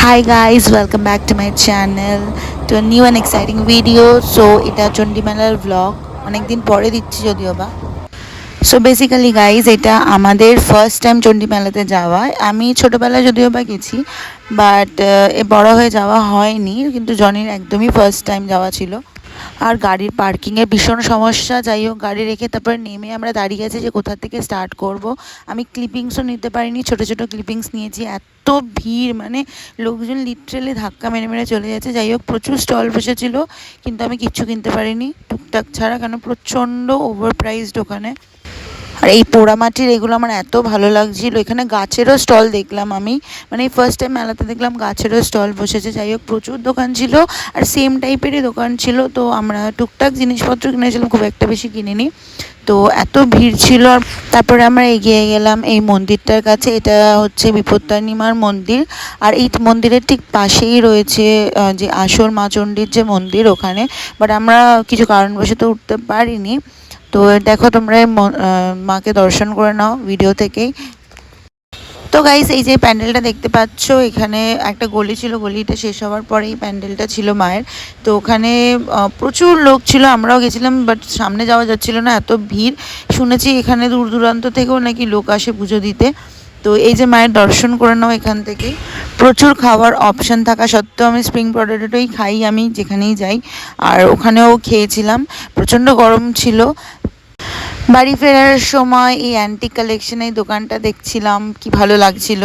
Hi guys, welcome back to my channel to a new and exciting video. So এটা চণ্ডীমেলার vlog অনেক দিন পরে দিচ্ছি যদিও বা। সো বেসিক্যালি গাইজ এটা আমাদের ফার্স্ট টাইম চণ্ডীমেলাতে যাওয়া। আমি ছোটোবেলায় যদিও বা গেছি, বাট এ বড় হয়ে যাওয়া হয়নি, কিন্তু জনির একদমই ফার্স্ট টাইম যাওয়া ছিল। আর গাড়ির পার্কিংয়ের ভীষণ সমস্যা। যাই হোক, গাড়ি রেখে তারপরে নেমে আমরা দাঁড়িয়ে আছি যে কোথা থেকে স্টার্ট করব। আমি ক্লিপিংসও নিতে পারিনি, ছোটো ছোটো ক্লিপিংস নিয়েছি। এত ভিড়, মানে লোকজন লিটারেলি ধাক্কা মেরে মেরে চলে যাচ্ছে। যাই হোক, প্রচুর স্টল বসেছিল, কিন্তু আমি কিচ্ছু কিনতে পারিনি টুকটাক ছাড়া, কেন প্রচণ্ড ওভার প্রাইসড ওখানে। আর এই পোড়ামাটির এগুলো আমার এত ভালো লাগছিলো। এখানে গাছেরও স্টল দেখলাম আমি, মানে এই ফার্স্ট টাইম মেলাতে দেখলাম গাছেরও স্টল বসেছে। যাই হোক, প্রচুর দোকান ছিল আর সেম টাইপেরই দোকান ছিল। তো আমরা টুকটাক জিনিসপত্র কিনেছিলাম, খুব একটা বেশি কিনিনি। তো এত ভিড় ছিল। আর তারপরে আমরা এগিয়ে গেলাম এই মন্দিরটার কাছে। এটা হচ্ছে বিপত্তারিণী মার মন্দির। আর এই মন্দিরের ঠিক পাশেই রয়েছে যে আসল মা চণ্ডীর যে মন্দির ওখানে। বাট আমরা কিছু কারণবশত উঠতে পারিনি। তো দেখো তোমরা মাকে দর্শন করে নাও ভিডিও থেকেই। তো গাইস, এই যে প্যান্ডেলটা দেখতে পাচ্ছ, এখানে একটা গলি ছিল, গলিটা শেষ হওয়ার পরে এই প্যান্ডেলটা ছিল মায়ের। তো ওখানে প্রচুর লোক ছিল, আমরাও গেছিলাম, বাট সামনে যাওয়া যাচ্ছিল না, এত ভিড়। শুনেছি এখানে দূর দূরান্ত থেকেও নাকি লোক আসে পুজো দিতে। তো এই যে মায়ের দর্শন করে নাও এখান থেকেই। প্রচুর খাবার অপশান থাকা সত্ত্বেও আমি স্প্রিং পটেটোটাই খাই আমি যেখানেই যাই। আর ওখানেও খেয়েছিলাম, প্রচণ্ড গরম ছিল। বাড়ি ফেরার সময় এই অ্যান্টিক কালেকশন এই দোকানটা দেখছিলাম, কি ভালো লাগছিল।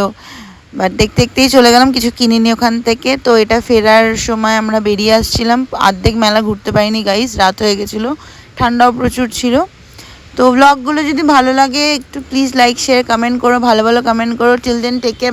বাট দেখতে দেখতেই চলে গেলাম, কিছু কিনিনি ওখান থেকে। তো এটা ফেরার সময় আমরা বেরিয়ে আসছিলাম, অর্ধেক মেলা ঘুরতে পারিনি গাইজ, রাত হয়ে গেছিলো, ঠান্ডাও প্রচুর ছিল। তো ব্লগগুলো যদি ভালো লাগে একটু প্লিজ লাইক শেয়ার কমেন্ট করো, ভালো ভালো কমেন্ট করো। Till then take care.